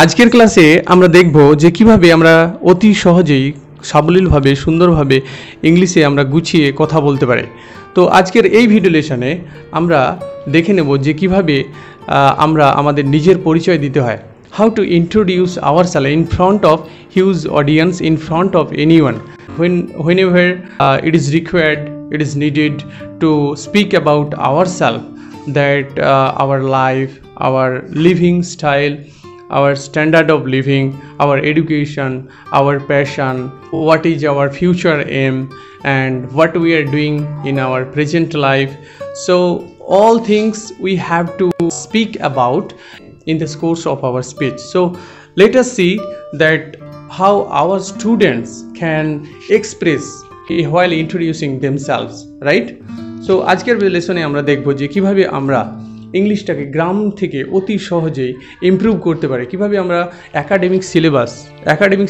আজকের ক্লাসে আমরা দেখব যে কিভাবে আমরা অতি সহজেই সাবলীলভাবে সুন্দরভাবে ইংলিশে আমরা গুছিয়ে কথা বলতে পারি। তো আজকের এই ভিডিও লেসনে আমরা দেখে নেব যে কিভাবে আমরা আমাদের নিজের পরিচয় দিতে হয়। How to introduce ourself in front of huge audience, in front of anyone, whenever it is required, it is needed to speak about ourselves, that our life, our living style, our standard of living, our education, our passion, what is our future aim, and what we are doing in our present life. So all things we have to speak about in the course of our speech. So let us see that how our students can express while introducing themselves, right? So আজকের লেসনে আমরা দেখব যে কিভাবে আমরা ইংলিশটাকে গ্রাম থেকে অতি সহজেই improve করতে পারি, কিভাবে আমরা একাডেমিক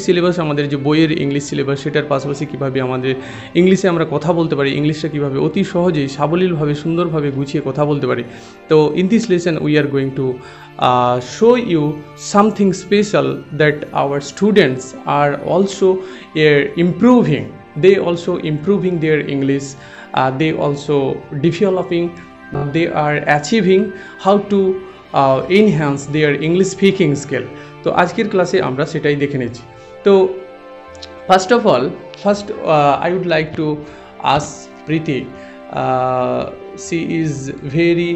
সিলেবাস আমাদের যে বইয়ের ইংলিশ সিলেবাস সেটার পাশাপাশি কিভাবে আমাদের ইংলিশে আমরা কথা বলতে পারি, ইংলিশটা কিভাবে অতি সহজেই সাবলীলভাবে সুন্দরভাবে গুছিয়ে কথা বলতে পারি। তো in this lesson we are going to show you something special that our students are also improving. They also improving their English, they also developing, they are achieving how to enhance their English speaking skill. তো আজকের ক্লাসে আমরা সেটাই দেখে নিচ্ছি। তো first I would like to ask Preeti. She is very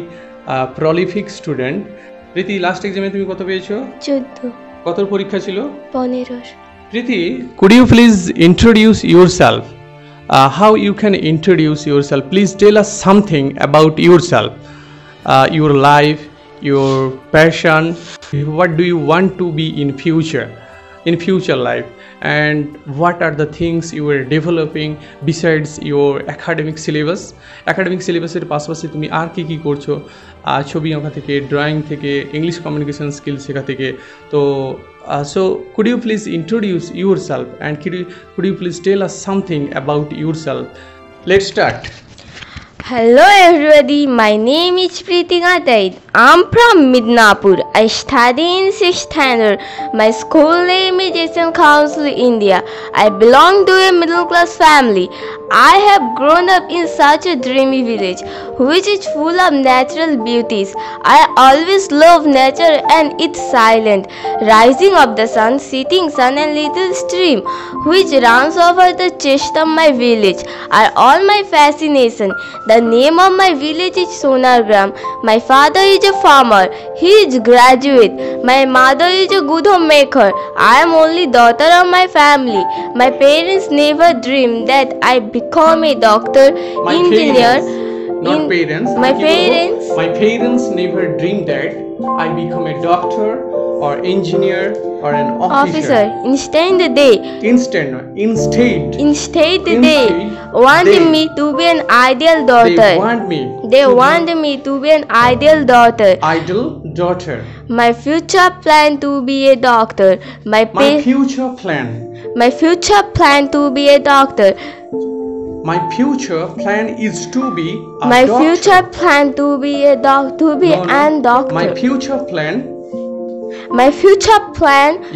prolific student. Preeti, last এক্সামে তুমি কত পেয়েছো? 14। কত পরীক্ষা ছিল? 15। প্রীতি, could you please introduce yourself? How you can introduce yourself? Please tell us something about yourself, your life, your passion, what do you want to be in future life, and what are the things you are developing besides your academic syllabus এর পাশাপাশি তুমি আর কি কি করছো, ছবি আঁকা থেকে, drawing থেকে, ইংলিশ কমিউনিকেশন স্কিল শেখা থেকে। তো so could you please introduce yourself and could you please tell us something about yourself? Let's start. Hello everybody, my name is Preeti Ghataid. I'm from Midnapur. I study in 6th standard. My school name is Asian Council India. I belong to a middle class family. I have grown up in such a dreamy village which is full of natural beauties. I always love nature and its silent rising of the sun, setting sun, and little stream which runs over the chest of my village are all my fascination. The name of my village is Sonargram. My father is a farmer. He is graduate. My mother is a good homemaker. I am only daughter of my family. My parents never dreamed that I become a doctor, engineer. My parents never dreamed that I become a doctor or engineer or an officer. Instead they wanted me to be an ideal daughter. They want me to be an ideal daughter. My future plan to be a doctor. My future plan to be a doctor. My future plan is to be a My doctor. future plan to be a doctor. An doctor. My future plan.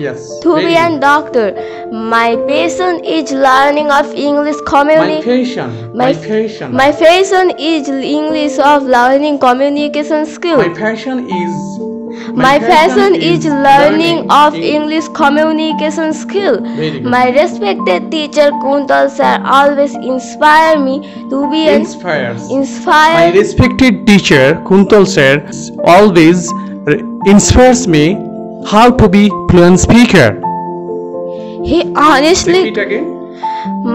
Yes. To be a doctor. My passion is learning of English communication. My passion is English of learning communication skill. My passion is learning of English communication skill. My respected teacher Kuntal sir always inspire me to be My respected teacher Kuntal sir always inspires me how to be fluent speaker. He honestly Repeat again.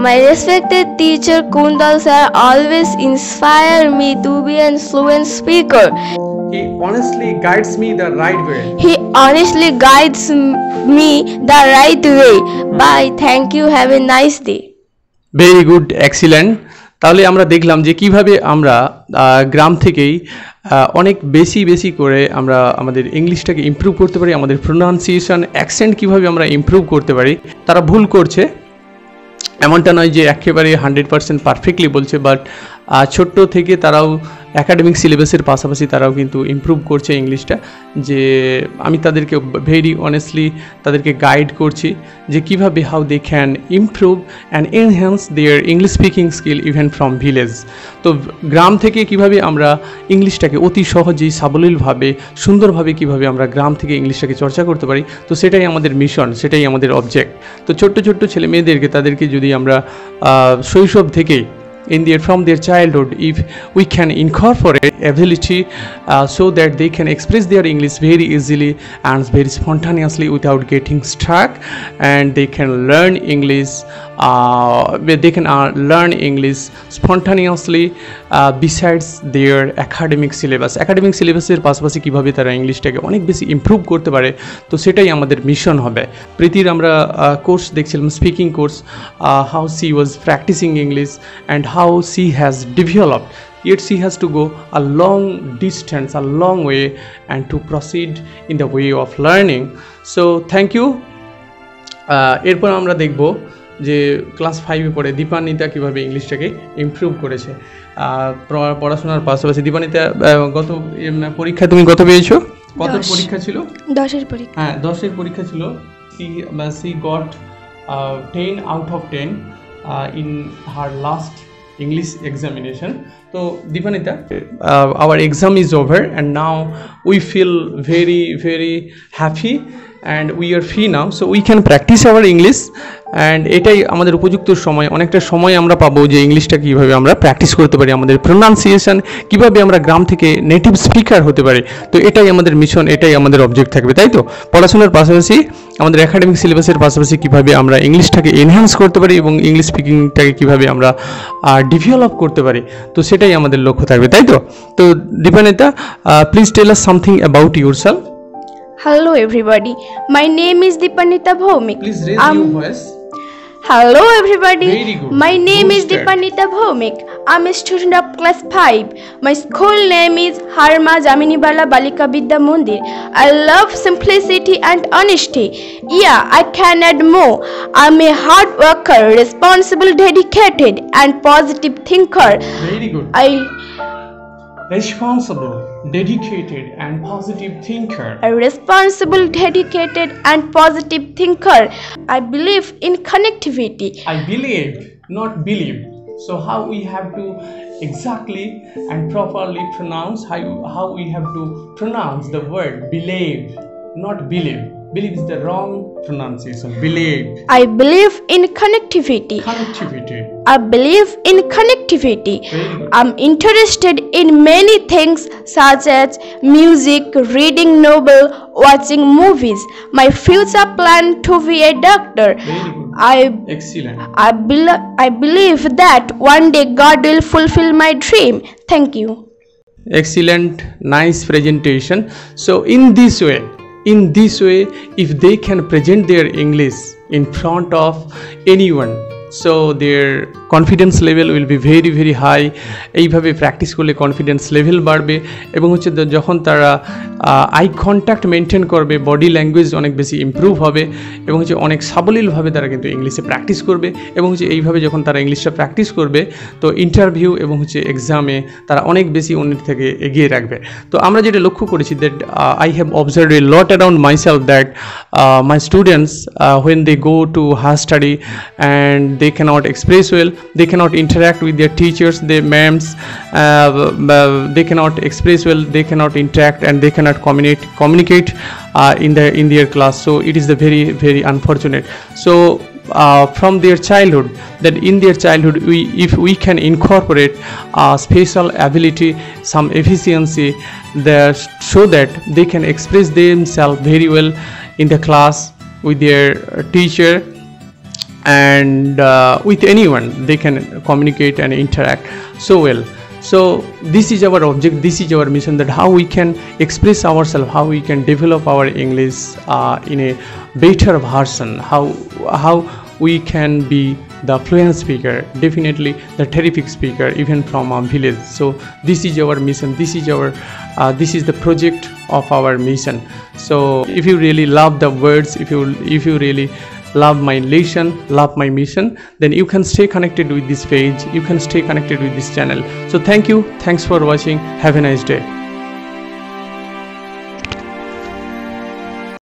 My respected teacher Kuntal sir always inspire me to be a fluent speaker. He honestly guides me the right way. Bye. Thank you. Have a nice day. Very good, excellent. তাহলে আমরা দেখলাম যে কিভাবে আমরা গ্রাম থেকেই অনেক বেশি করে আমরা আমাদের ইংলিশটাকে ইমপ্রুভ করতে পারি, আমাদের প্রোনাউন্সিয়েশন, অ্যাকসেন্ট কিভাবে আমরা ইমপ্রুভ করতে পারি। তারা ভুল করছে, এমনটা নয় যে একেবারে 100% পারফেক্টলি বলছে, বাট ছোট্ট থেকে তারাও একাডেমিক সিলেবাসের পাশাপাশি তারাও কিন্তু ইমপ্রুভ করছে ইংলিশটা। যে আমি তাদেরকে ভেরি অনেস্টলি তাদেরকে গাইড করছি যে কীভাবে how they can improve and enhance their English speaking skill even from village. তো গ্রাম থেকে কিভাবে আমরা ইংলিশটাকে অতি সহজেই সাবলীলভাবে সুন্দরভাবে কিভাবে আমরা গ্রাম থেকে ইংলিশটাকে চর্চা করতে পারি, তো সেটাই আমাদের মিশন, সেটাই আমাদের অবজেক্ট। তো ছোট্ট ছোট্ট ছেলে মেয়েদেরকে তাদেরকে যদি আমরা শৈশব থেকেই from their childhood, if we can incorporate ability so that they can express their English very easily and very spontaneously without getting stuck, and they can learn English learn English spontaneously besides their academic syllabus. academic syllabus-এর পাশাপাশি কিভাবে তারা ইংলিশটাকে অনেক বেশি improve করতে পারে, তো সেটাই আমাদের মিশন হবে। প্রীতির আমরা কোর্স দেখছিলাম, speaking course, how she was practising English and how she has developed, yet she has to go a long distance, a long way, and to proceed in the way of learning. So thank you. এরপর আমরা দেখব যে class 5-এ পড়ে দীপান্বিতা কীভাবে ইংলিশটাকে improve করেছে পড়াশোনার পাশাপাশি। দীপান্বিতা, গত পরীক্ষা তুমি কত পেয়েছো? কত পরীক্ষা ছিল? 10-এর পরীক্ষা। হ্যাঁ, 10-এর পরীক্ষা ছিল। she got 10 out of 10 in her last English examination. So Deepanita, our exam is over and now we feel very very happy and we are free now, so we can practice our English. and এটাই আমাদের উপযুক্ত সময়, অনেকটা সময় আমরা পাবো যে ইংলিশটা কীভাবে আমরা প্র্যাকটিস করতে পারি, আমাদের প্রোনাউন্সিয়েশন কীভাবে আমরা গ্রাম থেকে নেটিভ স্পিকার হতে পারি। তো এটাই আমাদের মিশন, এটাই আমাদের অবজেক্ট থাকবে, তাই তো? পড়াশোনার পাশাপাশি আমাদের একাডেমিক সিলেবাসের পাশাপাশি কীভাবে আমরা ইংলিশটাকে এনহ্যান্স করতে পারি এবং ইংলিশ স্পিকিংটাকে কীভাবে আমরা ডেভেলপ করতে পারি, তো সেটাই আমাদের লক্ষ্য থাকবে, তাই তো? তো Dipanwita, please tell us something about yourself. Hello everybody, my name is Deepanita Bhaumik. Please raise your voice. Hello everybody, Very good. My name Good is start. Deepanita Bhaumik. I'm a student of class 5. My school name is Harma Jaminibala Balika Vidya Mandir. I love simplicity and honesty. Yeah, I can add more. I'm a hard worker, responsible, dedicated and positive thinker. Very good. Responsible, dedicated and positive thinker. A responsible, dedicated and positive thinker. I believe in connectivity. I believe, not believe. So how we have to exactly and properly pronounce, how we have to pronounce the word believe, not believe. Believe is the wrong pronunciation. Believe. I believe in connectivity. Connectivity. I believe in connectivity. Very good. I'm interested in many things such as music, reading novel, watching movies. My future plan to be a doctor. Very good. Excellent. I believe that one day God will fulfill my dream. Thank you. Excellent, nice presentation. So in this way, if they can present their English in front of anyone, so their confidence level will be very very high. এইভাবে practice করলে confidence level বাড়বে এবং হচ্ছে যখন তারা eye contact maintain করবে, body language অনেক বেশি ইমপ্রুভ হবে এবং হচ্ছে অনেক সাবলীলভাবে তারা কিন্তু ইংলিশে প্র্যাকটিস করবে এবং হচ্ছে এইভাবে যখন তারা ইংলিশটা প্র্যাকটিস করবে তো ইন্টারভিউ এবং হচ্ছে এক্সামে তারা অনেক বেশি অন্যের থেকে এগিয়ে রাখবে। তো আমরা যেটা লক্ষ্য করেছি that I have observed A lot around myself that my students when they go to higher study and they cannot express well, they cannot interact with their teachers, their ma'ams, they cannot express well, they cannot interact and they cannot communicate in their class. So it is the very very unfortunate. So from their childhood, that in their childhood if we can incorporate special ability, some efficiency there, so that they can express themselves very well in the class with their teacher and with anyone, they can communicate and interact so well. So this is our object, this is our mission, that how we can express ourselves, how we can develop our English in a better version, how we can be the fluent speaker, definitely the terrific speaker even from a village. So this is our mission, this is the project of our mission. So if you really love the words, if you really love my lesson, love my mission, then you can stay connected with this page, you can stay connected with this channel. So thank you, thanks for watching, have a nice day.